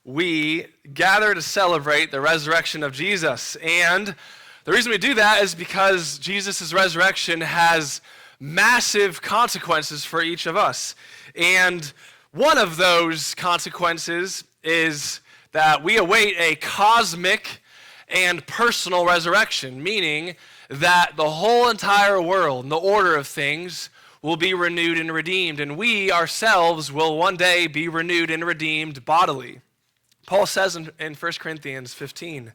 we gather to celebrate the resurrection of Jesus. And the reason we do that is because Jesus' resurrection has massive consequences for each of us. And one of those consequences is that we await a cosmic and personal resurrection, meaning that the whole entire world and the order of things will be renewed and redeemed, and we ourselves will one day be renewed and redeemed bodily. Paul says in 1 Corinthians 15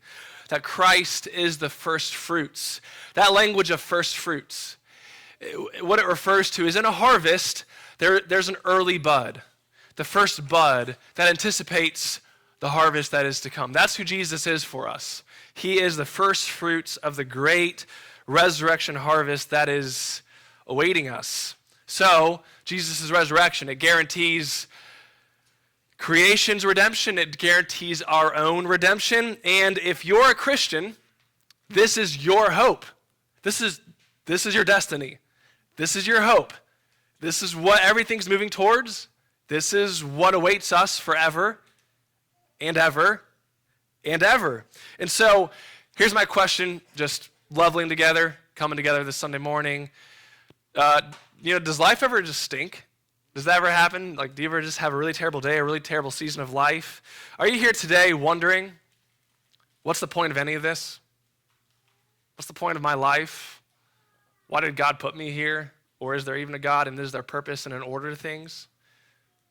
that Christ is the first fruits. That language of first fruits, what it refers to is in a harvest, there's an early bud, the first bud that anticipates the harvest that is to come. That's who Jesus is for us. He is the first fruits of the great resurrection harvest that is awaiting us. So, Jesus' resurrection, it guarantees creation's redemption, it guarantees our own redemption, and if you're a Christian, this is your hope. This is your destiny. This is your hope. This is what everything's moving towards. This is what awaits us forever and ever and ever. And so, here's my question, just leveling together, coming together this Sunday morning. Does life ever just stink? Does that ever happen? Like, do you ever just have a really terrible day, a really terrible season of life? Are you here today wondering, what's the point of any of this? What's the point of my life? Why did God put me here? Or is there even a God, and is there purpose and an order to things?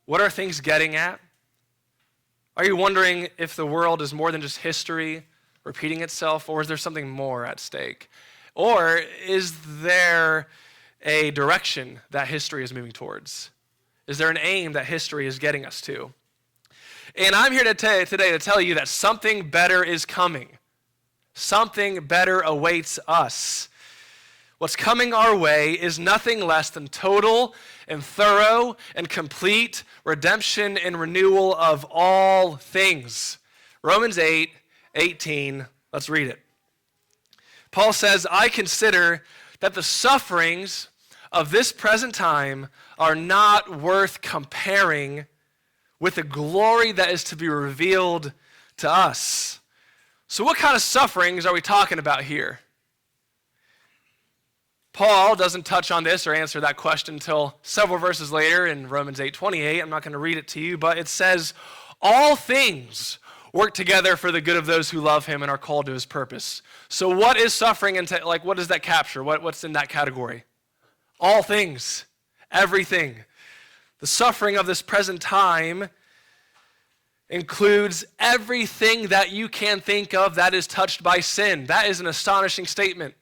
What are things getting at? Are you wondering if the world is more than just history repeating itself, or is there something more at stake? Or is there a direction that history is moving towards? Is there an aim that history is getting us to? And I'm here today to tell you that something better is coming. Something better awaits us. What's coming our way is nothing less than total and thorough and complete redemption and renewal of all things. Romans 8:18, let's read it. Paul says, I consider that the sufferings of this present time are not worth comparing with the glory that is to be revealed to us. So what kind of sufferings are we talking about here? Paul doesn't touch on this or answer that question until several verses later in Romans 8:28. I'm not going to read it to you, but it says, all things work together for the good of those who love him and are called to his purpose. So what is suffering, and what does that capture? What's in that category? All things, everything. The suffering of this present time includes everything that you can think of that is touched by sin. That is an astonishing statement.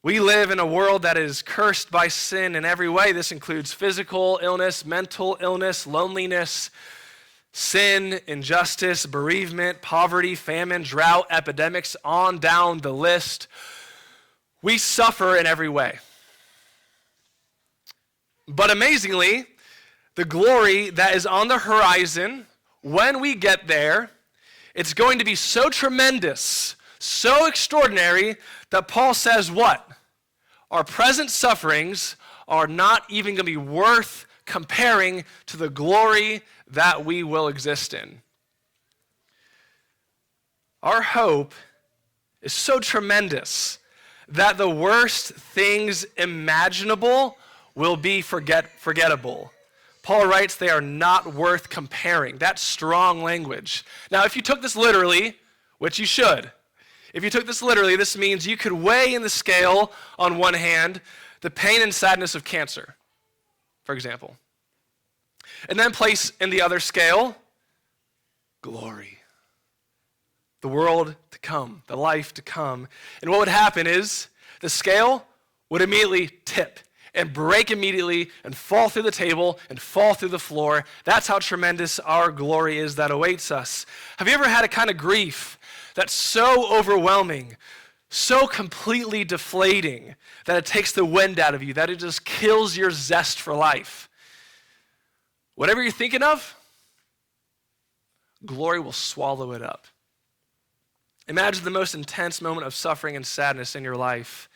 We live in a world that is cursed by sin in every way. This includes physical illness, mental illness, loneliness, sin, injustice, bereavement, poverty, famine, drought, epidemics, on down the list. We suffer in every way. But amazingly, the glory that is on the horizon, when we get there, it's going to be so tremendous, so extraordinary, that Paul says what? Our present sufferings are not even going to be worth comparing to the glory that we will exist in. Our hope is so tremendous that the worst things imaginable will be forgettable. Paul writes they are not worth comparing. That's strong language. Now, if you took this literally, which you should, if you took this literally, this means you could weigh in the scale on one hand the pain and sadness of cancer, for example, and then place in the other scale glory, the world to come, the life to come. And what would happen is the scale would immediately tip and break immediately and fall through the table and fall through the floor. That's how tremendous our glory is that awaits us. Have you ever had a kind of grief that's so overwhelming, so completely deflating, that it takes the wind out of you, that it just kills your zest for life? Whatever you're thinking of, glory will swallow it up. Imagine the most intense moment of suffering and sadness in your life.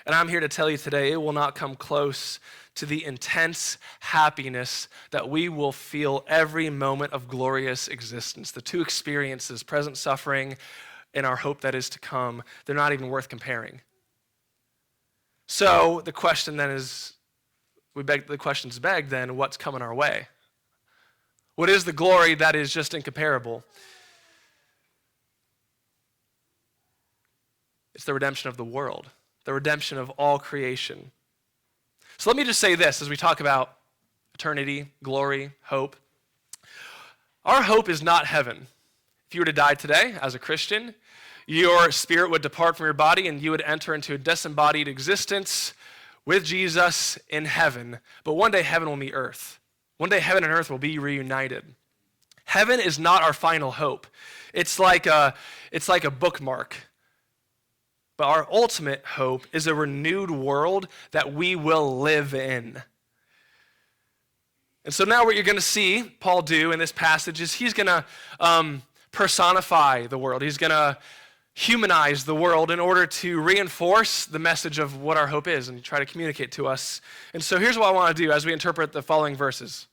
And I'm here to tell you today, it will not come close to the intense happiness that we will feel every moment of glorious existence. The two experiences, present suffering and our hope that is to come, they're not even worth comparing. So the question then is, the question's begged then, what's coming our way? What is the glory that is just incomparable? It's the redemption of the world, the redemption of all creation. So let me just say this as we talk about eternity, glory, hope. Our hope is not heaven. If you were to die today as a Christian, your spirit would depart from your body and you would enter into a disembodied existence with Jesus in heaven. But one day heaven will meet earth. One day heaven and earth will be reunited. Heaven is not our final hope. It's like a bookmark. But our ultimate hope is a renewed world that we will live in. And so now what you're going to see Paul do in this passage is he's going to personify the world. He's going to humanize the world in order to reinforce the message of what our hope is and try to communicate to us. And so here's what I want to do as we interpret the following verses.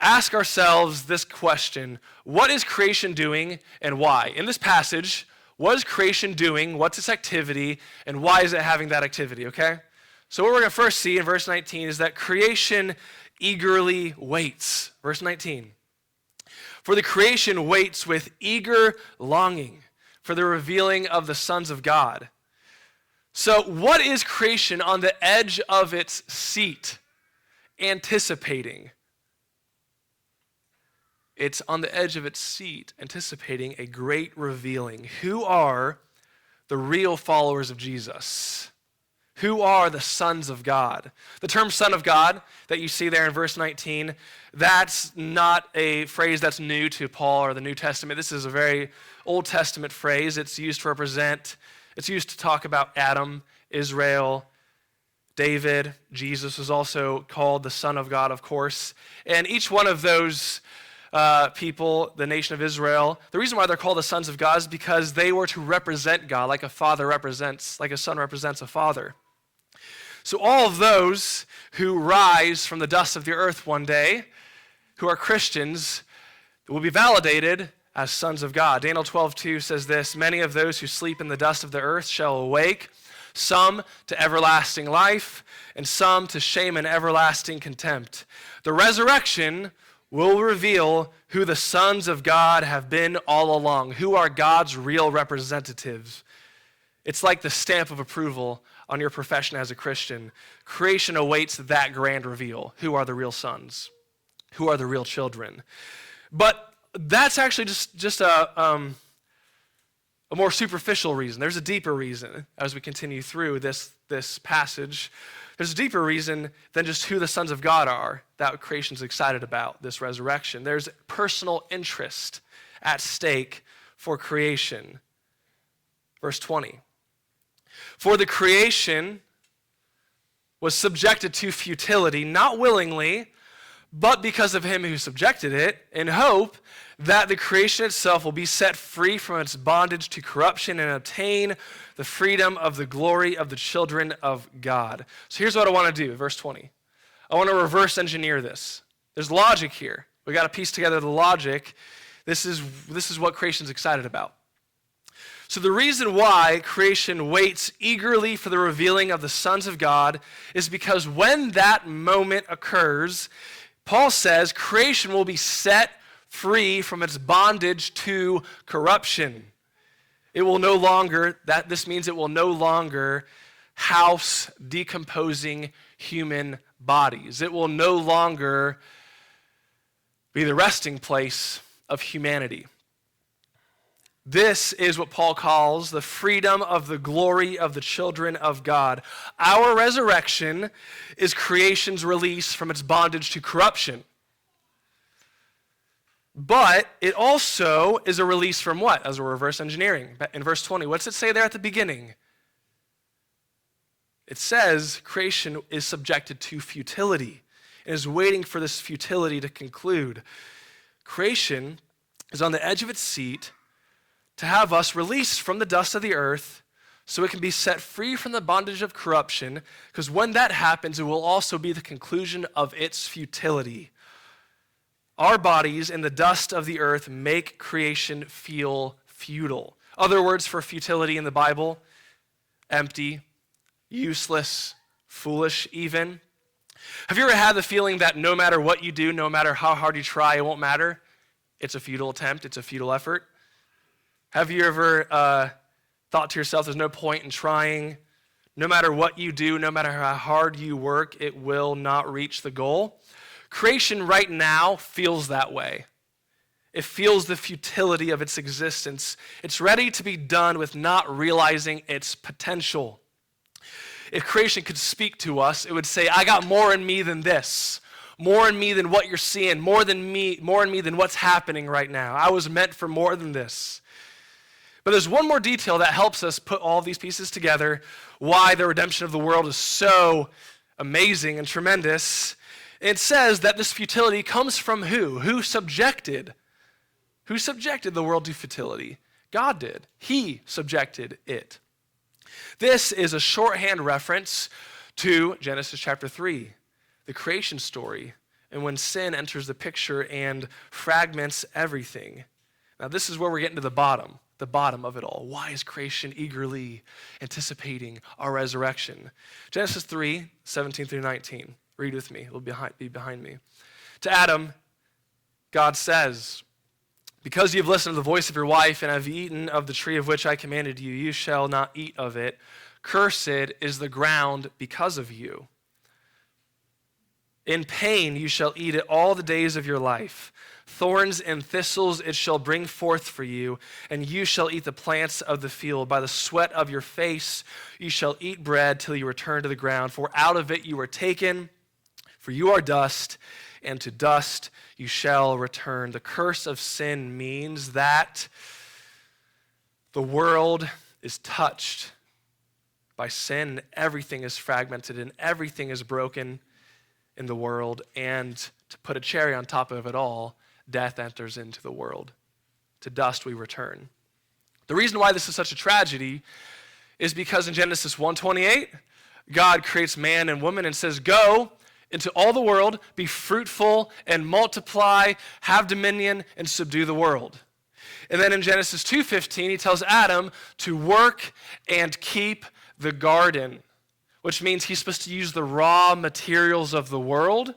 Ask ourselves this question: what is creation doing and why? In this passage, what is creation doing? What's its activity? And why is it having that activity, okay? So what we're going to first see in verse 19 is that creation eagerly waits. Verse 19. For the creation waits with eager longing for the revealing of the sons of God. So what is creation on the edge of its seat anticipating? It's on the edge of its seat, anticipating a great revealing. Who are the real followers of Jesus? Who are the sons of God? The term son of God that you see there in verse 19, that's not a phrase that's new to Paul or the New Testament. This is a very Old Testament phrase. It's used to talk about Adam, Israel, David. Jesus was also called the Son of God, of course. And each one of those people, the nation of Israel, the reason why they're called the sons of God is because they were to represent God like a son represents a father. So all of those who rise from the dust of the earth one day, who are Christians, will be validated as sons of God. Daniel 12:2 says this: many of those who sleep in the dust of the earth shall awake, some to everlasting life, and some to shame and everlasting contempt. The resurrection will reveal who the sons of God have been all along, who are God's real representatives. It's like the stamp of approval on your profession as a Christian. Creation awaits that grand reveal. Who are the real sons? Who are the real children? But that's actually just a more superficial reason. There's a deeper reason as we continue through this passage. There's a deeper reason than just who the sons of God are that creation's excited about, this resurrection. There's personal interest at stake for creation. Verse 20. For the creation was subjected to futility, not willingly, but because of him who subjected it, in hope that the creation itself will be set free from its bondage to corruption and obtain the freedom of the glory of the children of God. So here's what I want to do, verse 20. I want to reverse engineer this. There's logic here. We got to piece together the logic. This is what creation's excited about. So the reason why creation waits eagerly for the revealing of the sons of God is because when that moment occurs, Paul says creation will be set free from its bondage to corruption. This means it will no longer house decomposing human bodies. It will no longer be the resting place of humanity. This is what Paul calls the freedom of the glory of the children of God. Our resurrection is creation's release from its bondage to corruption. But it also is a release from what? As a reverse engineering. In verse 20, what's it say there at the beginning? It says creation is subjected to futility and is waiting for this futility to conclude. Creation is on the edge of its seat to have us released from the dust of the earth so it can be set free from the bondage of corruption, because when that happens, it will also be the conclusion of its futility. Our bodies in the dust of the earth make creation feel futile. Other words for futility in the Bible: empty, useless, foolish even. Have you ever had the feeling that no matter what you do, no matter how hard you try, it won't matter? It's a futile attempt, it's a futile effort. Have you ever thought to yourself, there's no point in trying? No matter what you do, no matter how hard you work, it will not reach the goal. Creation right now feels that way. It feels the futility of its existence. It's ready to be done with not realizing its potential. If creation could speak to us, it would say, I got more in me than this, more in me than what you're seeing, more in me than what's happening right now. I was meant for more than this. But there's one more detail that helps us put all these pieces together, why the redemption of the world is so amazing and tremendous. It says that this futility comes from who? Who subjected the world to futility? God did. He subjected it. This is a shorthand reference to Genesis chapter 3, the creation story, and when sin enters the picture and fragments everything. Now this is where we're getting to the bottom of it all. Why is creation eagerly anticipating our resurrection? Genesis 3, 17 through 19. Read with me. It'll be behind me. To Adam, God says, because you have listened to the voice of your wife and have eaten of the tree of which I commanded you, you shall not eat of it. Cursed is the ground because of you. In pain you shall eat it all the days of your life. Thorns and thistles it shall bring forth for you, and you shall eat the plants of the field. By the sweat of your face you shall eat bread till you return to the ground, for out of it you were taken, for you are dust, and to dust you shall return. The curse of sin means that the world is touched by sin, and everything is fragmented, and everything is broken in the world. And to put a cherry on top of it all, death enters into the world. To dust we return. The reason why this is such a tragedy is because in Genesis 1:28, God creates man and woman and says, go into all the world, be fruitful and multiply, have dominion and subdue the world. And then in Genesis 2:15, he tells Adam to work and keep the garden, which means he's supposed to use the raw materials of the world,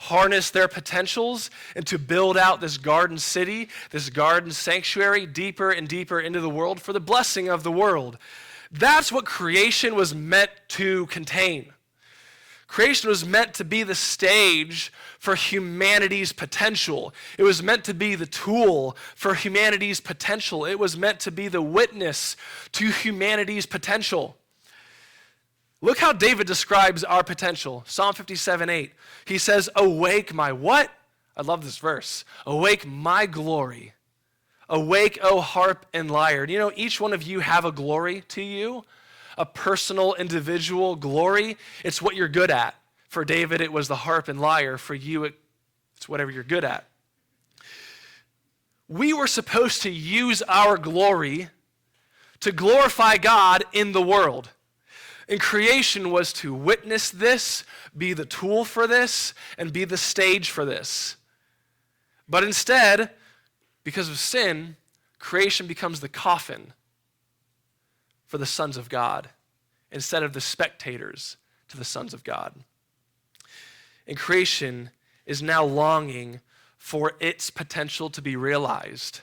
harness their potentials, and to build out this garden city, this garden sanctuary, deeper and deeper into the world for the blessing of the world. That's what creation was meant to contain. Creation was meant to be the stage for humanity's potential. It was meant to be the tool for humanity's potential. It was meant to be the witness to humanity's potential. Look how David describes our potential. Psalm 57:8. He says, awake my what? I love this verse. Awake my glory. Awake, O harp and lyre. You know, each one of you have a glory to you, a personal, individual glory. It's what you're good at. For David, it was the harp and lyre. For you, it's whatever you're good at. We were supposed to use our glory to glorify God in the world. And creation was to witness this, be the tool for this, and be the stage for this. But instead, because of sin, creation becomes the coffin for the sons of God, instead of the spectators to the sons of God. And creation is now longing for its potential to be realized,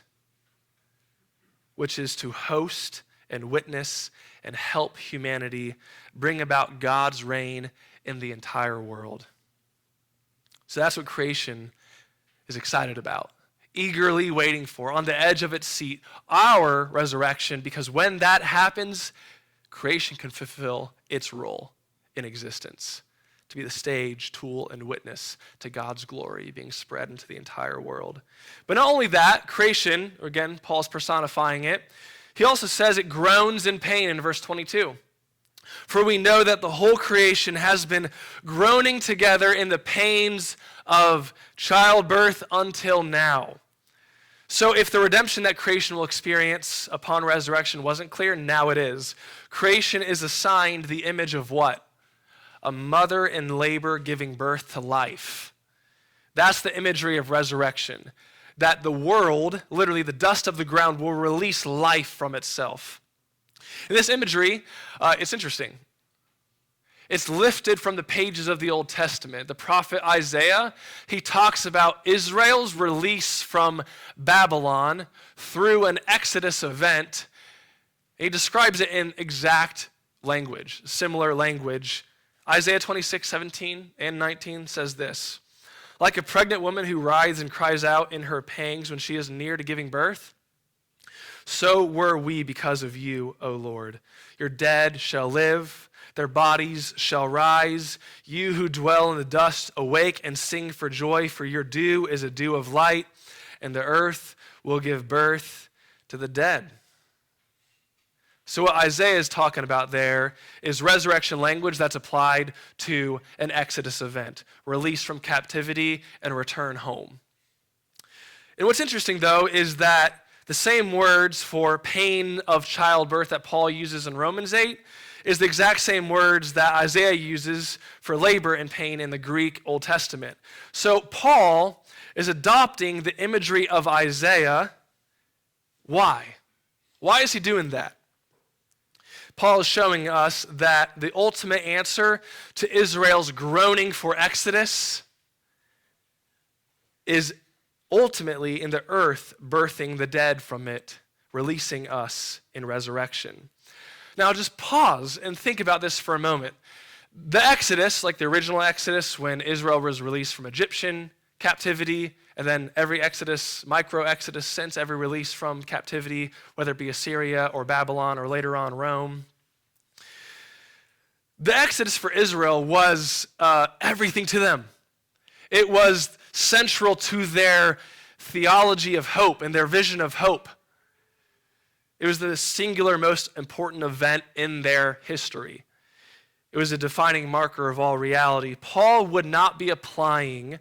which is to host and witness and help humanity bring about God's reign in the entire world. So that's what creation is excited about, eagerly waiting for, on the edge of its seat, our resurrection, because when that happens, creation can fulfill its role in existence, to be the stage, tool, and witness to God's glory being spread into the entire world. But not only that, creation, again, Paul's personifying it, he also says it groans in pain in verse 22. For we know that the whole creation has been groaning together in the pains of childbirth until now. So if the redemption that creation will experience upon resurrection wasn't clear, now it is. Creation is assigned the image of what? A mother in labor giving birth to life. That's the imagery of resurrection. That the world, literally the dust of the ground, will release life from itself. And this imagery, it's interesting. It's lifted from the pages of the Old Testament. The prophet Isaiah, he talks about Israel's release from Babylon through an Exodus event. He describes it in exact language, similar language. Isaiah 26:17 and 19 says this, like a pregnant woman who writhes and cries out in her pangs when she is near to giving birth, so were we because of you, O Lord. Your dead shall live, their bodies shall rise. You who dwell in the dust, awake and sing for joy, for your dew is a dew of light, and the earth will give birth to the dead. So what Isaiah is talking about there is resurrection language that's applied to an Exodus event, release from captivity and return home. And what's interesting, though, is that the same words for pain of childbirth that Paul uses in Romans 8 is the exact same words that Isaiah uses for labor and pain in the Greek Old Testament. So Paul is adopting the imagery of Isaiah. Why? Why is he doing that? Paul is showing us that the ultimate answer to Israel's groaning for Exodus is ultimately in the earth birthing the dead from it, releasing us in resurrection. Now just pause and think about this for a moment. The Exodus, like the original Exodus when Israel was released from Egyptian captivity, and then every Exodus, micro-Exodus since, every release from captivity, whether it be Assyria or Babylon or later on Rome. The Exodus for Israel was everything to them. It was central to their theology of hope and their vision of hope. It was the singular most important event in their history. It was a defining marker of all reality. Paul would not be applying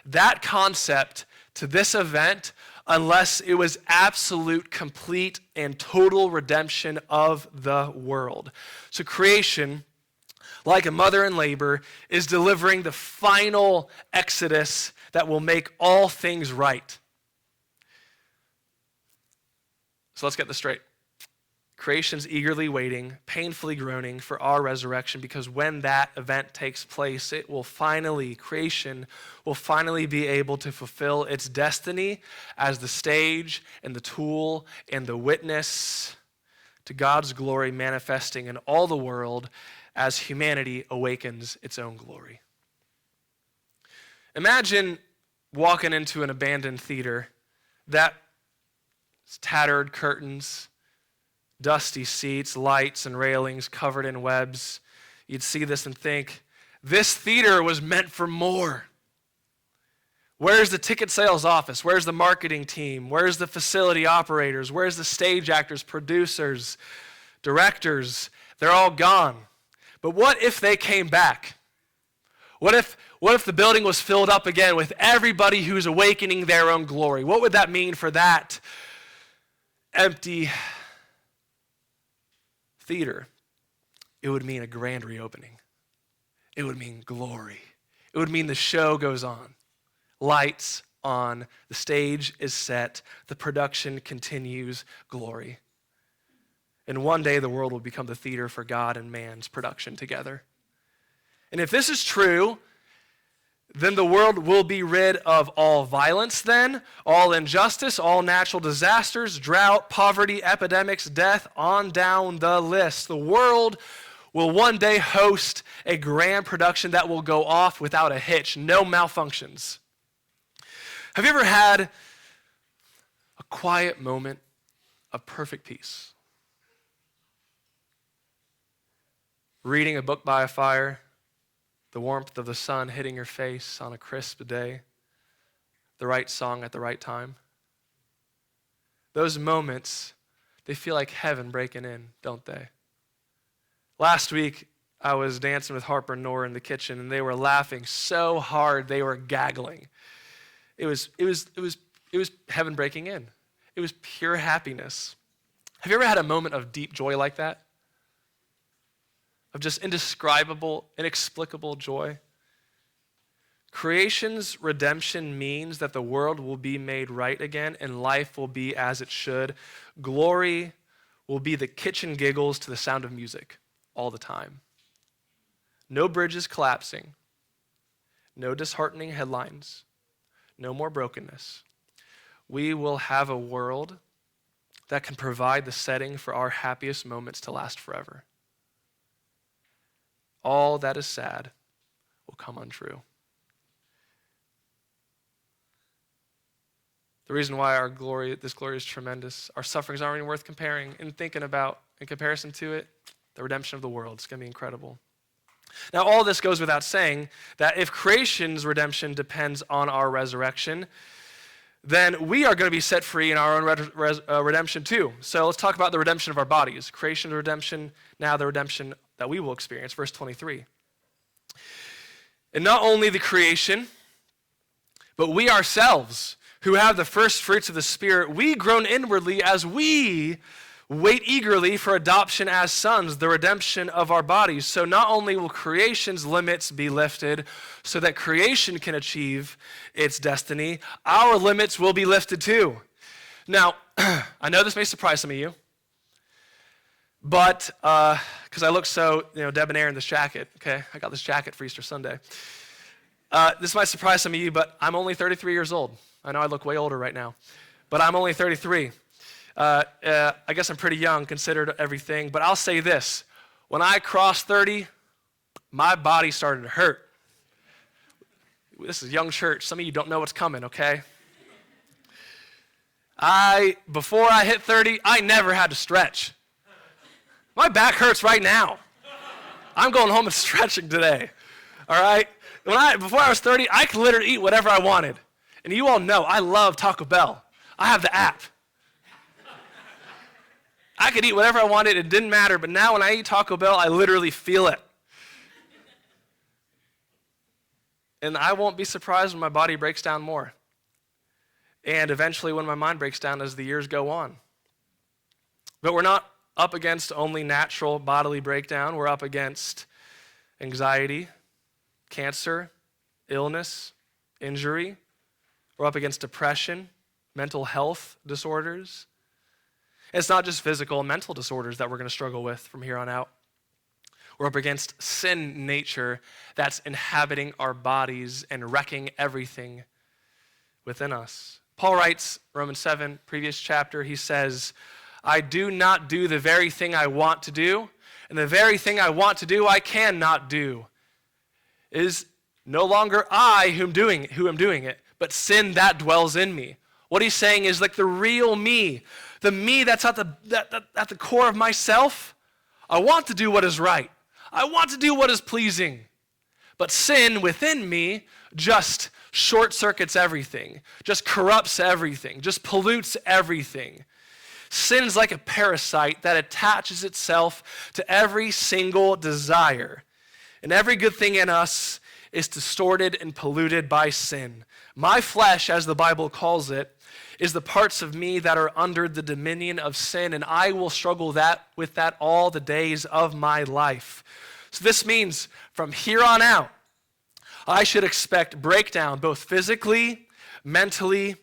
that concept to this event unless it was absolute, complete, and total redemption of the world. So creation, like a mother in labor, is delivering the final exodus that will make all things right. So let's get this straight. Creation's eagerly waiting, painfully groaning for our resurrection, because when that event takes place, creation will finally be able to fulfill its destiny as the stage and the tool and the witness to God's glory manifesting in all the world as humanity awakens its own glory. Imagine walking into an abandoned theater that's tattered curtains, dusty seats, lights and railings covered in webs. You'd see this and think, this theater was meant for more. Where's the ticket sales office? Where's the marketing team? Where's the facility operators? Where's the stage actors, producers, directors? They're all gone. But what if they came back? What if the building was filled up again with everybody who's awakening their own glory? What would that mean for that empty theater? It would mean a grand reopening. It would mean glory. It would mean the show goes on. Lights on, the stage is set, the production continues, glory. And one day the world will become the theater for God and man's production together. And if this is true, then the world will be rid of all violence then, all injustice, all natural disasters, drought, poverty, epidemics, death, on down the list. The world will one day host a grand production that will go off without a hitch, no malfunctions. Have you ever had a quiet moment of perfect peace? Reading a book by a fire, the warmth of the sun hitting your face on a crisp day, the right song at the right time. Those moments, they feel like heaven breaking in, don't they? Last week, I was dancing with Harper and Nora in the kitchen, and they were laughing so hard they were gaggling. It was It was heaven breaking in. It was pure happiness. Have you ever had a moment of deep joy like that? Of just indescribable, inexplicable joy? Creation's redemption means that the world will be made right again and life will be as it should. Glory will be the kitchen giggles to the sound of music all the time. No bridges collapsing. No disheartening headlines. No more brokenness. We will have a world that can provide the setting for our happiest moments to last forever. All that is sad will come untrue. The reason why this glory is tremendous, our sufferings aren't even worth comparing and thinking about in comparison to it, the redemption of the world. It's going to be incredible. Now, all this goes without saying that if creation's redemption depends on our resurrection, then we are going to be set free in our own redemption too. So let's talk about the redemption of our bodies. Creation's redemption, now the redemption that we will experience. Verse 23. And not only the creation, but we ourselves, who have the first fruits of the Spirit, we groan inwardly as we wait eagerly for adoption as sons, the redemption of our bodies. So not only will creation's limits be lifted so that creation can achieve its destiny, our limits will be lifted too. Now, I know this may surprise some of you, but because I look so debonair in this jacket, okay? I got this jacket for Easter Sunday. This might surprise some of you, but I'm only 33 years old. I know I look way older right now, but I'm only 33. I guess I'm pretty young considered everything, but I'll say this. When I crossed 30, my body started to hurt. This is young church. Some of you don't know what's coming, okay? Before I hit 30, I never had to stretch. My back hurts right now. I'm going home and stretching today, all right? Before I was 30, I could literally eat whatever I wanted. And you all know I love Taco Bell. I have the app. I could eat whatever I wanted. It didn't matter. But now when I eat Taco Bell, I literally feel it. And I won't be surprised when my body breaks down more. And eventually when my mind breaks down as the years go on. But we're not up against only natural bodily breakdown. We're up against anxiety, cancer, illness, injury. We're up against depression, mental health disorders. It's not just physical and mental disorders that we're going to struggle with from here on out. We're up against sin nature that's inhabiting our bodies and wrecking everything within us. Paul writes, Romans 7, previous chapter, he says, I do not do the very thing I want to do, and the very thing I want to do I cannot do. It is no longer I who am doing it, but sin that dwells in me. What he's saying is like the real me, the me that's at the core of myself. I want to do what is right. I want to do what is pleasing. But sin within me just short circuits everything, just corrupts everything, just pollutes everything. Sin is like a parasite that attaches itself to every single desire. And every good thing in us is distorted and polluted by sin. My flesh, as the Bible calls it, is the parts of me that are under the dominion of sin, and I will struggle with that all the days of my life. So this means from here on out, I should expect breakdown both physically, mentally,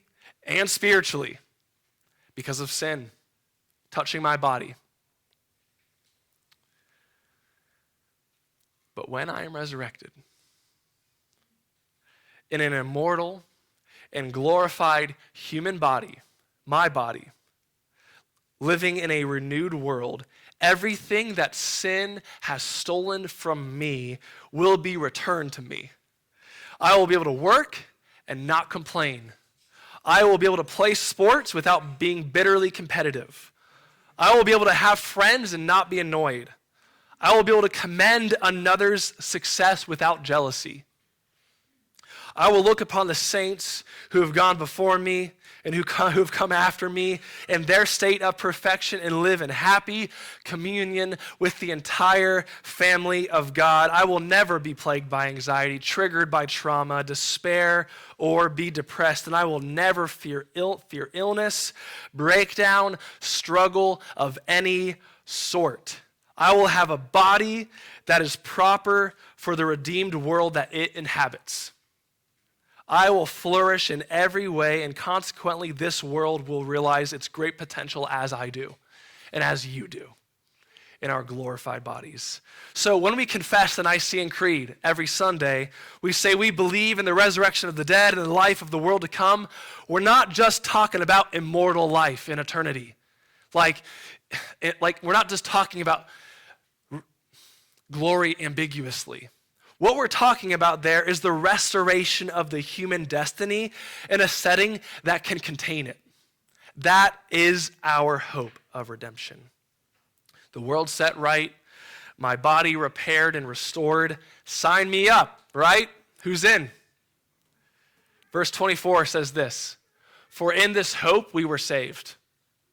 and spiritually because of sin touching my body. But when I am resurrected in an immortal and glorified human body, my body, living in a renewed world, everything that sin has stolen from me will be returned to me. I will be able to work and not complain. I will be able to play sports without being bitterly competitive. I will be able to have friends and not be annoyed. I will be able to commend another's success without jealousy. I will look upon the saints who have gone before me and who have come after me in their state of perfection and live in happy communion with the entire family of God. I will never be plagued by anxiety, triggered by trauma, despair, or be depressed. And I will never fear illness, breakdown, struggle of any sort. I will have a body that is proper for the redeemed world that it inhabits. I will flourish in every way, and consequently, this world will realize its great potential as I do, and as you do, in our glorified bodies. So when we confess the Nicene Creed every Sunday, we say we believe in the resurrection of the dead and the life of the world to come. We're not just talking about immortal life in eternity. Like we're not just talking about glory ambiguously. What we're talking about there is the restoration of the human destiny in a setting that can contain it. That is our hope of redemption. The world set right, my body repaired and restored. Sign me up, right? Who's in? Verse 24 says this, for in this hope we were saved.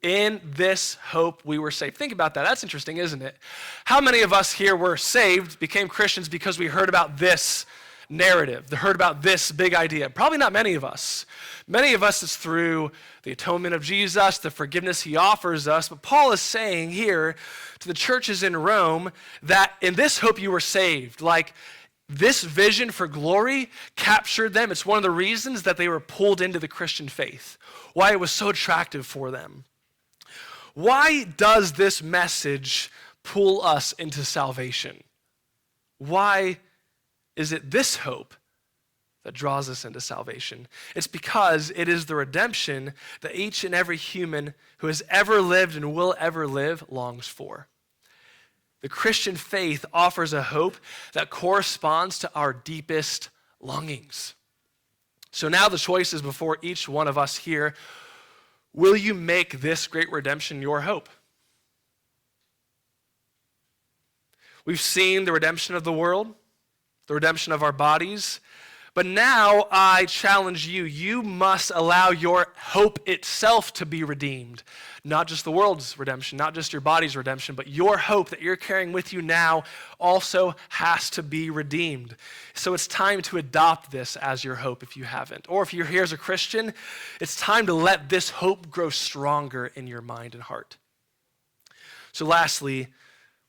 In this hope we were saved. Think about that. That's interesting, isn't it? How many of us here were saved, became Christians because we heard about this narrative, heard about this big idea? Probably not many of us. Many of us is through the atonement of Jesus, the forgiveness he offers us. But Paul is saying here to the churches in Rome that in this hope you were saved. Like this vision for glory captured them. It's one of the reasons that they were pulled into the Christian faith, why it was so attractive for them. Why does this message pull us into salvation? Why is it this hope that draws us into salvation? It's because it is the redemption that each and every human who has ever lived and will ever live longs for. The Christian faith offers a hope that corresponds to our deepest longings. So now the choice is before each one of us here. Will you make this great redemption your hope? We've seen the redemption of the world, the redemption of our bodies, but now I challenge you, you must allow your hope itself to be redeemed. Not just the world's redemption, not just your body's redemption, but your hope that you're carrying with you now also has to be redeemed. So it's time to adopt this as your hope if you haven't. Or if you're here as a Christian, it's time to let this hope grow stronger in your mind and heart. So lastly,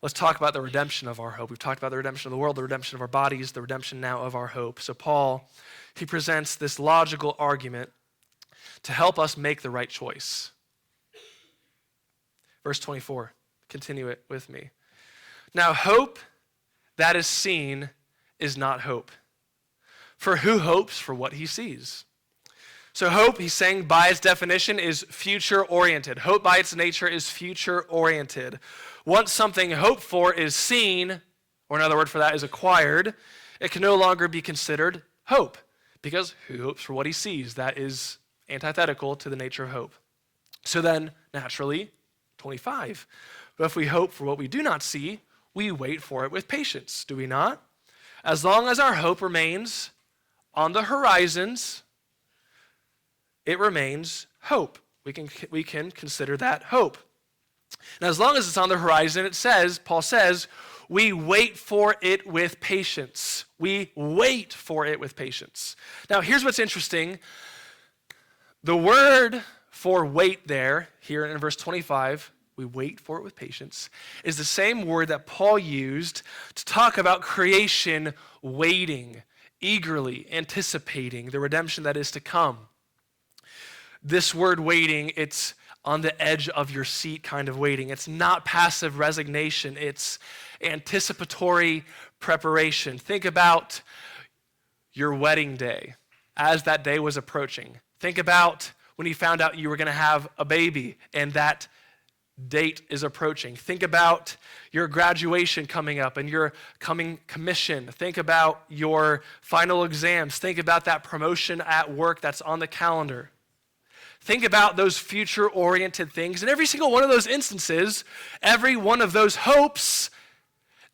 let's talk about the redemption of our hope. We've talked about the redemption of the world, the redemption of our bodies, the redemption now of our hope. So Paul, he presents this logical argument to help us make the right choice. Verse 24, continue it with me. Now hope that is seen is not hope. For who hopes for what he sees? So hope, he's saying by its definition, is future-oriented. Hope by its nature is future-oriented. Once something hoped for is seen, or another word for that is acquired, it can no longer be considered hope, because who hopes for what he sees? That is antithetical to the nature of hope. So then, naturally, 25. But if we hope for what we do not see, we wait for it with patience, do we not? As long as our hope remains on the horizons, it remains hope. We can consider that hope. And as long as it's on the horizon, it says, Paul says, we wait for it with patience. We wait for it with patience. Now, here's what's interesting. The word for wait there, here in verse 25, we wait for it with patience, is the same word that Paul used to talk about creation waiting, eagerly anticipating the redemption that is to come. This word waiting, it's on the edge of your seat kind of waiting. It's not passive resignation. It's anticipatory preparation. Think about your wedding day as that day was approaching. Think about when you found out you were going to have a baby and that date is approaching. Think about your graduation coming up and your coming commission. Think about your final exams. Think about that promotion at work that's on the calendar. Think about those future-oriented things. And every single one of those instances, every one of those hopes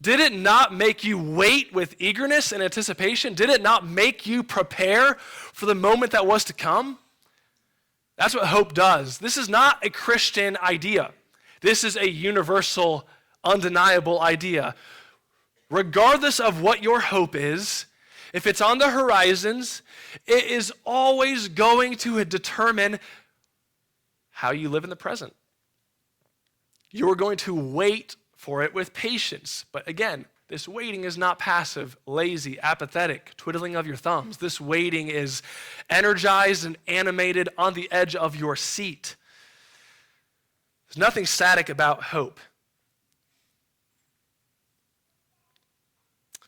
Did it not make you wait with eagerness and anticipation? Did it not make you prepare for the moment that was to come? That's what hope does. This is not a Christian idea. This is a universal, undeniable idea. Regardless of what your hope is, if it's on the horizons, it is always going to determine how you live in the present. You're going to wait for it with patience. But again, this waiting is not passive, lazy, apathetic, twiddling of your thumbs. This waiting is energized and animated on the edge of your seat. There's nothing static about hope.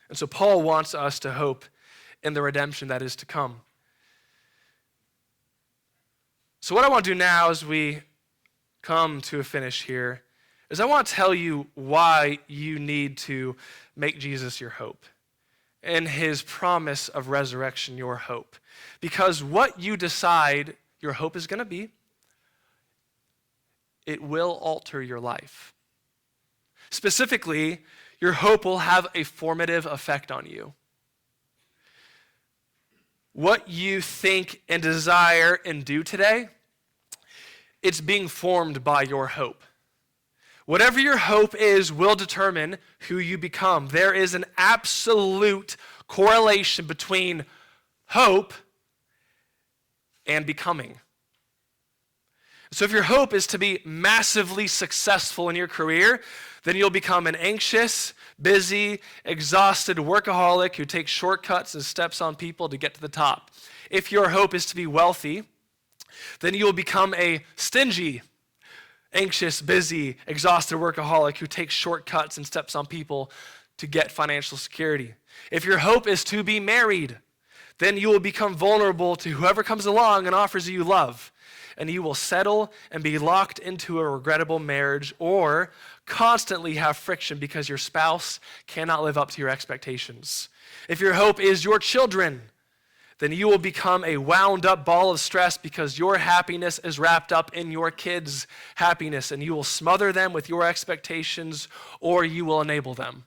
And so Paul wants us to hope in the redemption that is to come. So what I want to do now as we come to a finish here is I want to tell you why you need to make Jesus your hope and his promise of resurrection your hope. Because what you decide your hope is going to be, it will alter your life. Specifically, your hope will have a formative effect on you. What you think and desire and do today, it's being formed by your hope. Whatever your hope is will determine who you become. There is an absolute correlation between hope and becoming. So if your hope is to be massively successful in your career, then you'll become an anxious, busy, exhausted workaholic who takes shortcuts and steps on people to get to the top. If your hope is to be wealthy, then you'll become a stingy, anxious, busy, exhausted workaholic who takes shortcuts and steps on people to get financial security. If your hope is to be married, then you will become vulnerable to whoever comes along and offers you love. And you will settle and be locked into a regrettable marriage or constantly have friction because your spouse cannot live up to your expectations. If your hope is your children, then you will become a wound up ball of stress because your happiness is wrapped up in your kids' happiness, and you will smother them with your expectations or you will enable them.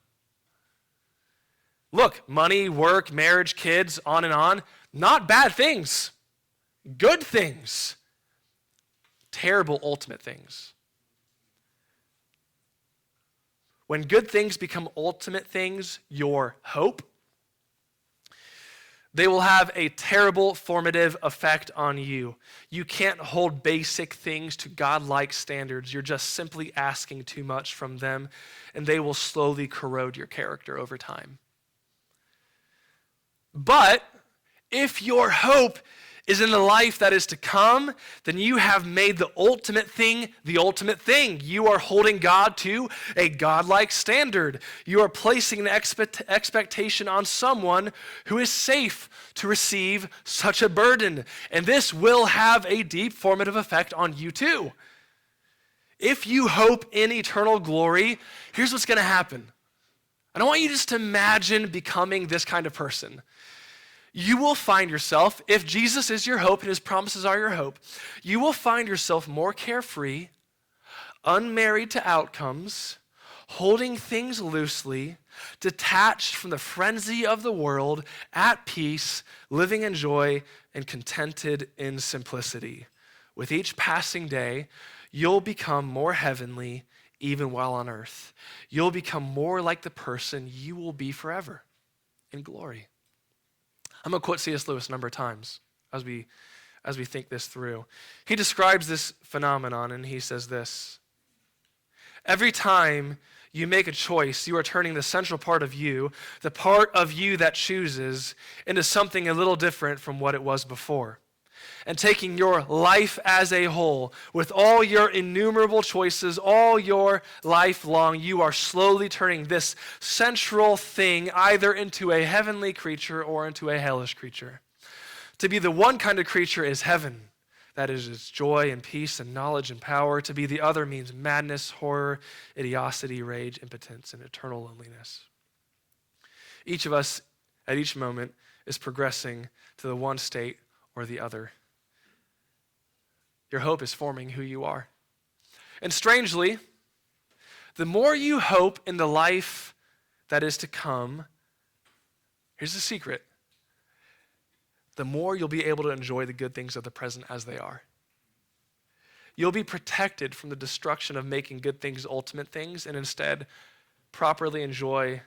Look, money, work, marriage, kids, on, not bad things, good things. Terrible ultimate things. When good things become ultimate things, your hope, they will have a terrible formative effect on you. You can't hold basic things to God-like standards. You're just simply asking too much from them, and they will slowly corrode your character over time. But if your hope is in the life that is to come, then you have made the ultimate thing the ultimate thing. You are holding God to a godlike standard. You are placing an expectation on someone who is safe to receive such a burden. And this will have a deep formative effect on you too. If you hope in eternal glory, here's what's going to happen. I don't want you just to imagine becoming this kind of person. You will find yourself, if Jesus is your hope and his promises are your hope, you will find yourself more carefree, unmarried to outcomes, holding things loosely, detached from the frenzy of the world, at peace, living in joy, and contented in simplicity. With each passing day, you'll become more heavenly even while on earth. You'll become more like the person you will be forever in glory. I'm going to quote C.S. Lewis a number of times as we think this through. He describes this phenomenon and he says this: every time you make a choice, you are turning the central part of you, the part of you that chooses, into something a little different from what it was before. And taking your life as a whole, with all your innumerable choices, all your life long, you are slowly turning this central thing either into a heavenly creature or into a hellish creature. To be the one kind of creature is heaven. That is its joy and peace and knowledge and power. To be the other means madness, horror, idiocy, rage, impotence, and eternal loneliness. Each of us at each moment is progressing to the one state or the other. Your hope is forming who you are. And strangely, the more you hope in the life that is to come, here's the secret, the more you'll be able to enjoy the good things of the present as they are. You'll be protected from the destruction of making good things ultimate things and instead properly enjoy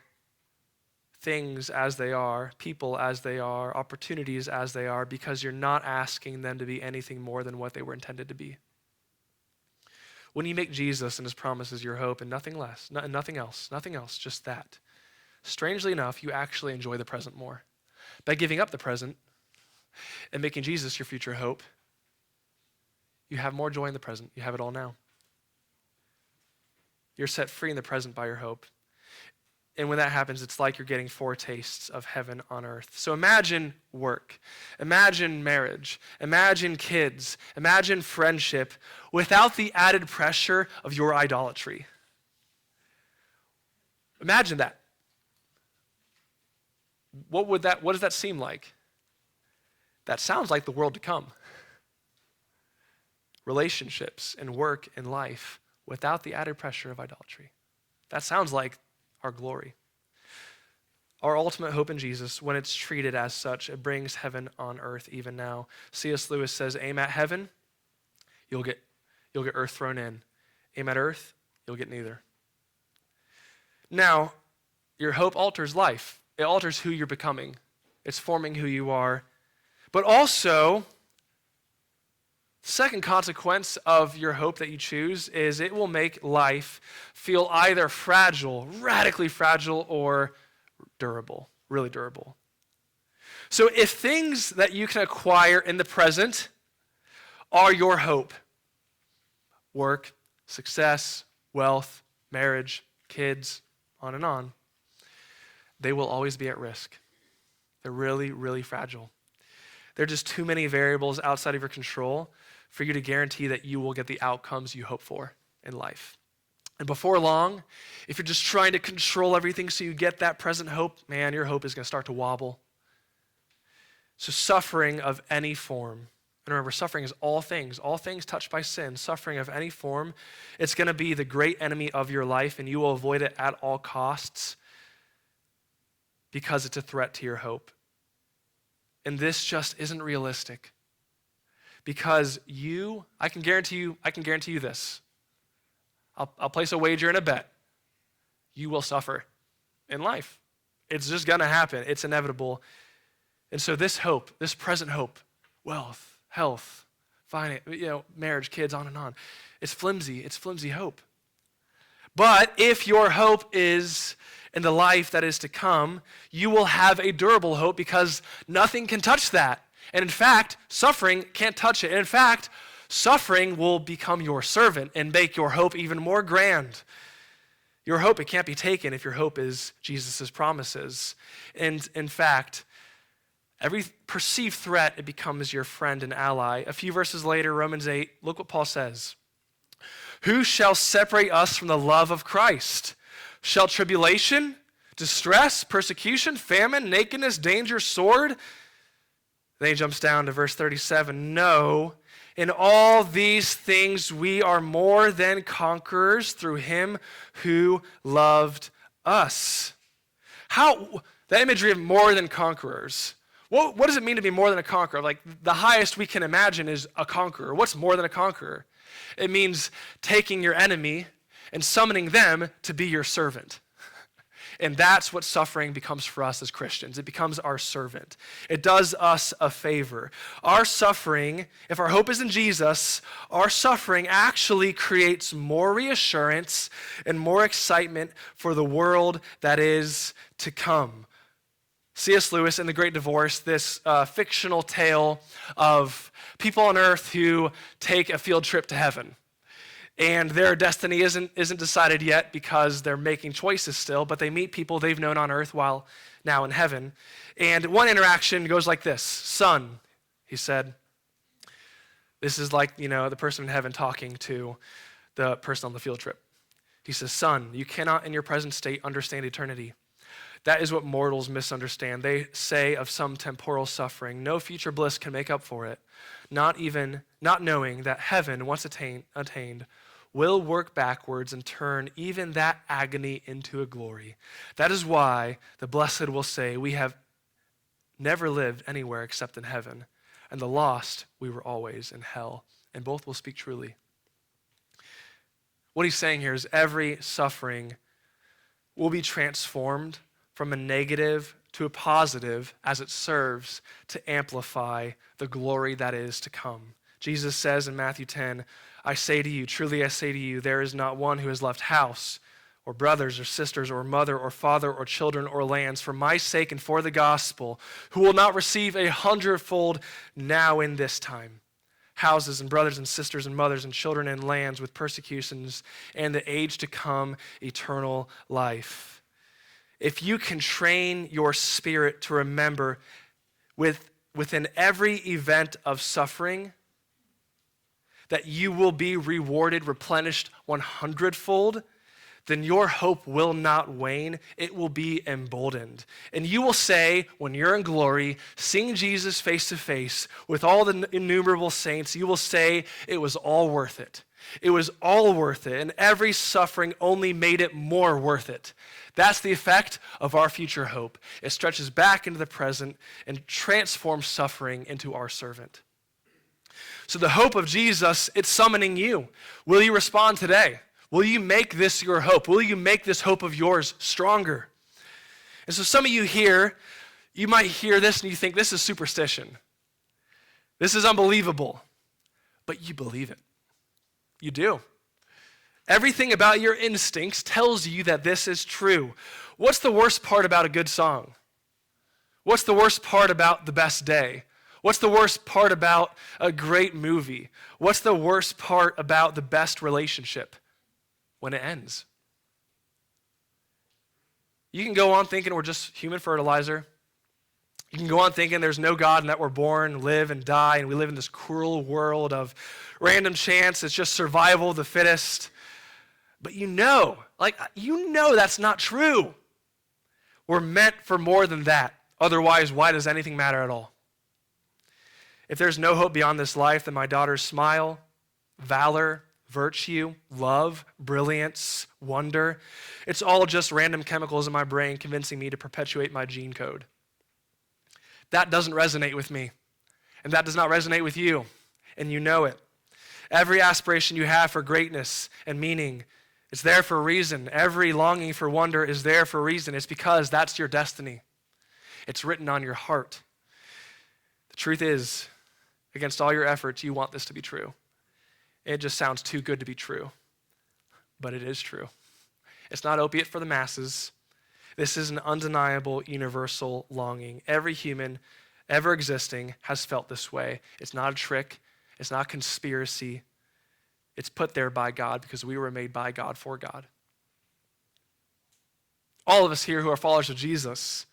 things as they are, people as they are, opportunities as they are, because you're not asking them to be anything more than what they were intended to be. When you make Jesus and his promises your hope and nothing less, nothing else, just that, strangely enough, you actually enjoy the present more. By giving up the present and making Jesus your future hope, you have more joy in the present. You have it all now. You're set free in the present by your hope. And when that happens, it's like you're getting foretastes of heaven on earth. So imagine work, imagine marriage, imagine kids, imagine friendship without the added pressure of your idolatry. Imagine that. What does that seem like? That sounds like the world to come. Relationships and work and life without the added pressure of idolatry. That sounds like our glory. Our ultimate hope in Jesus, when it's treated as such, it brings heaven on earth even now. C.S. Lewis says, aim at heaven, you'll get earth thrown in. Aim at earth, you'll get neither. Now, your hope alters life. It alters who you're becoming. It's forming who you are. But also, the second consequence of your hope that you choose is it will make life feel either fragile, radically fragile, or durable, really durable. So if things that you can acquire in the present are your hope, work, success, wealth, marriage, kids, on and on, they will always be at risk. They're really, really fragile. There are just too many variables outside of your control for you to guarantee that you will get the outcomes you hope for in life. And before long, if you're just trying to control everything so you get that present hope, man, your hope is going to start to wobble. So suffering of any form, and remember, suffering is all things touched by sin, suffering of any form, it's going to be the great enemy of your life, and you will avoid it at all costs because it's a threat to your hope. And this just isn't realistic. Because I can guarantee you this. I'll place a wager and a bet. You will suffer in life. It's just going to happen. It's inevitable. And so this hope, this present hope, wealth, health, finance, marriage, kids, on and on, it's flimsy hope. But if your hope is in the life that is to come, you will have a durable hope because nothing can touch that. And in fact, suffering can't touch it. And in fact, suffering will become your servant and make your hope even more grand. Your hope, it can't be taken if your hope is Jesus' promises. And in fact, every perceived threat, it becomes your friend and ally. A few verses later, Romans 8, look what Paul says. Who shall separate us from the love of Christ? Shall tribulation, distress, persecution, famine, nakedness, danger, sword? Then he jumps down to verse 37. No, in all these things we are more than conquerors through him who loved us. The imagery of more than conquerors. What does it mean to be more than a conqueror? Like the highest we can imagine is a conqueror. What's more than a conqueror? It means taking your enemy and summoning them to be your servant. And that's what suffering becomes for us as Christians. It becomes our servant. It does us a favor. Our suffering, if our hope is in Jesus, our suffering actually creates more reassurance and more excitement for the world that is to come. C.S. Lewis in The Great Divorce, this fictional tale of people on earth who take a field trip to heaven. And their destiny isn't decided yet because they're making choices still, but they meet people they've known on earth while now in heaven. And one interaction goes like this. Son, he said, this is like, the person in heaven talking to the person on the field trip. He says, son, you cannot in your present state understand eternity. That is what mortals misunderstand. They say of some temporal suffering, no future bliss can make up for it, not knowing that heaven, once attained, will work backwards and turn even that agony into a glory. That is why the blessed will say, we have never lived anywhere except in heaven, and the lost, we were always in hell. And both will speak truly. What he's saying here is every suffering will be transformed from a negative to a positive as it serves to amplify the glory that is to come. Jesus says in Matthew 10, I say to you, truly I say to you, there is not one who has left house or brothers or sisters or mother or father or children or lands for my sake and for the gospel who will not receive 100-fold now in this time. Houses and brothers and sisters and mothers and children and lands with persecutions and the age to come, eternal life. If you can train your spirit to remember within every event of suffering that you will be rewarded, replenished 100-fold, then your hope will not wane. It will be emboldened. And you will say, when you're in glory, seeing Jesus face to face with all the innumerable saints, you will say, it was all worth it. It was all worth it. And every suffering only made it more worth it. That's the effect of our future hope. It stretches back into the present and transforms suffering into our servant. So the hope of Jesus, it's summoning you. Will you respond today? Will you make this your hope? Will you make this hope of yours stronger? And so some of you here, you might hear this and you think, this is superstition. This is unbelievable. But you believe it. You do. Everything about your instincts tells you that this is true. What's the worst part about a good song? What's the worst part about the best day? What's the worst part about a great movie? What's the worst part about the best relationship? When it ends. You can go on thinking we're just human fertilizer. You can go on thinking there's no God and that we're born, live, and die, and we live in this cruel world of random chance. It's just survival of the fittest. But you know that's not true. We're meant for more than that. Otherwise, why does anything matter at all? If there's no hope beyond this life, then my daughter's smile, valor, virtue, love, brilliance, wonder, it's all just random chemicals in my brain convincing me to perpetuate my gene code. That doesn't resonate with me, and that does not resonate with you, and you know it. Every aspiration you have for greatness and meaning, it's there for a reason. Every longing for wonder is there for a reason. It's because that's your destiny. It's written on your heart. The truth is, against all your efforts, you want this to be true. It just sounds too good to be true, but it is true. It's not opiate for the masses. This is an undeniable, universal longing. Every human ever existing has felt this way. It's not a trick. It's not a conspiracy. It's put there by God because we were made by God for God. All of us here who are followers of Jesus,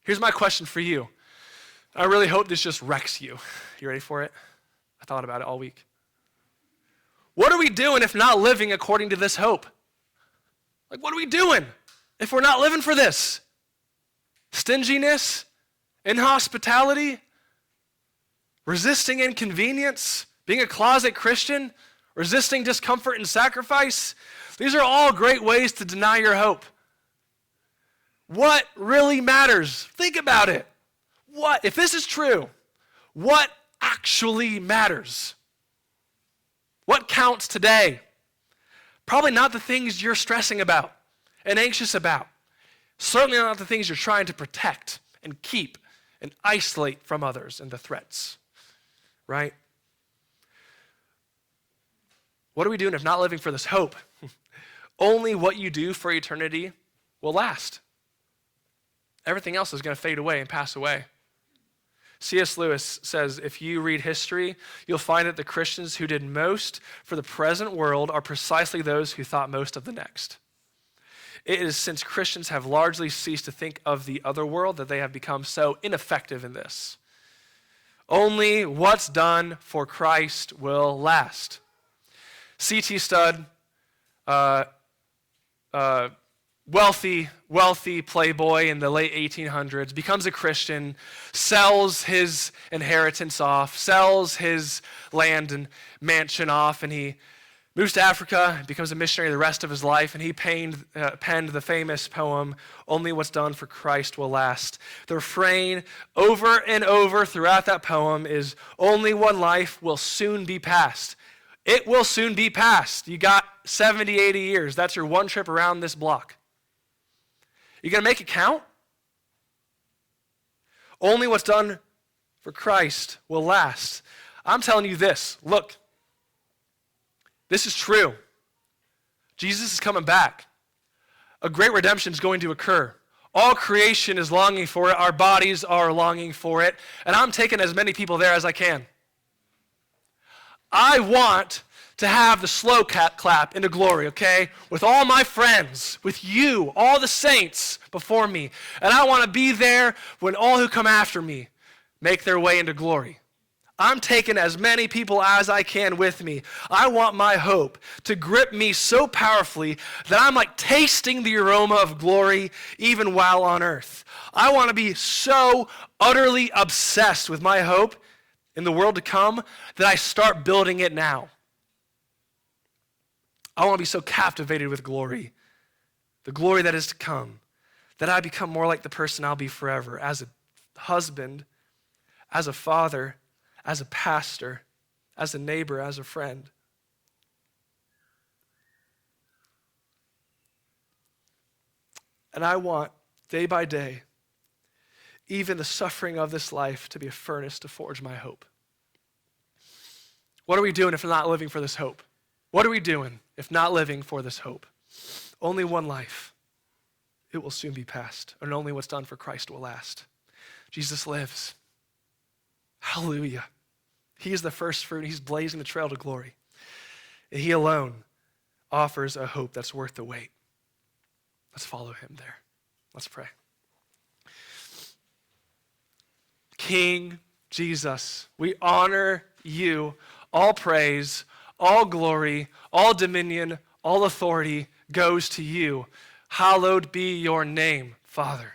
here's my question for you. I really hope this just wrecks you. You ready for it? I thought about it all week. What are we doing if not living according to this hope? Like, what are we doing if we're not living for this? Stinginess, inhospitality, resisting inconvenience, being a closet Christian, resisting discomfort and sacrifice. These are all great ways to deny your hope. What really matters? Think about it. What, if this is true, what actually matters? What counts today? Probably not the things you're stressing about and anxious about. Certainly not the things you're trying to protect and keep and isolate from others and the threats, right? What are we doing if not living for this hope? Only what you do for eternity will last. Everything else is going to fade away and pass away. C.S. Lewis says, if you read history, you'll find that the Christians who did most for the present world are precisely those who thought most of the next. It is since Christians have largely ceased to think of the other world that they have become so ineffective in this. Only what's done for Christ will last. C.T. Studd, wealthy playboy in the late 1800s, becomes a Christian, sells his inheritance off, sells his land and mansion off, and he Moves to Africa, becomes a missionary the rest of his life, and he penned the famous poem, "Only What's Done for Christ Will Last." The refrain over and over throughout that poem is, only one life will soon be past. It will soon be past. You got 70, 80 years. That's your one trip around this block. You gonna make it count? Only what's done for Christ will last. I'm telling you this, look, this is true. Jesus is coming back. A great redemption is going to occur. All creation is longing for it. Our bodies are longing for it. And I'm taking as many people there as I can. I want to have the slow clap into glory, okay? With all my friends, with you, all the saints before me. And I want to be there when all who come after me make their way into glory. I'm taking as many people as I can with me. I want my hope to grip me so powerfully that I'm like tasting the aroma of glory even while on earth. I want to be so utterly obsessed with my hope in the world to come that I start building it now. I want to be so captivated with glory, the glory that is to come, that I become more like the person I'll be forever, as a husband, as a father, as a pastor, as a neighbor, as a friend. And I want, day by day, even the suffering of this life to be a furnace to forge my hope. What are we doing if we're not living for this hope? What are we doing if not living for this hope? Only one life. It will soon be past, and only what's done for Christ will last. Jesus lives. Hallelujah. He is the first fruit. He's blazing the trail to glory. And he alone offers a hope that's worth the wait. Let's follow him there. Let's pray. King Jesus, we honor you. All praise, all glory, all dominion, all authority goes to you. Hallowed be your name, Father.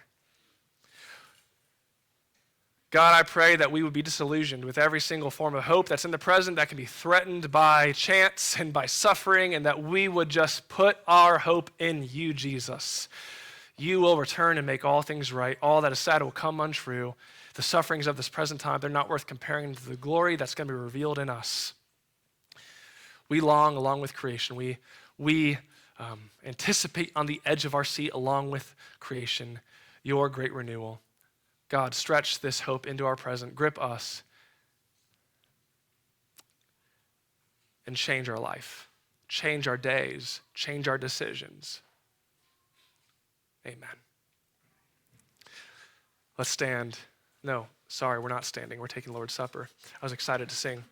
God, I pray that we would be disillusioned with every single form of hope that's in the present that can be threatened by chance and by suffering, and that we would just put our hope in you, Jesus. You will return and make all things right. All that is sad will come untrue. The sufferings of this present time, they're not worth comparing to the glory that's going to be revealed in us. We long along with creation. We anticipate on the edge of our seat along with creation your great renewal. God, stretch this hope into our present, grip us, and change our life, change our days, change our decisions. Amen. Let's stand. No, sorry, we're not standing. We're taking Lord's Supper. I was excited to sing.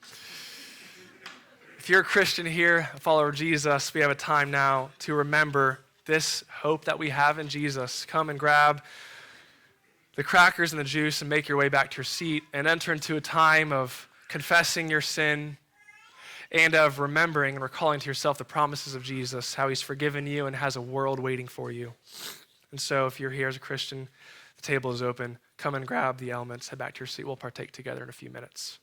If you're a Christian here, a follower of Jesus, we have a time now to remember this hope that we have in Jesus. Come and grab the crackers and the juice and make your way back to your seat and enter into a time of confessing your sin and of remembering and recalling to yourself the promises of Jesus, how he's forgiven you and has a world waiting for you. And so if you're here as a Christian, the table is open. Come and grab the elements, head back to your seat. We'll partake together in a few minutes.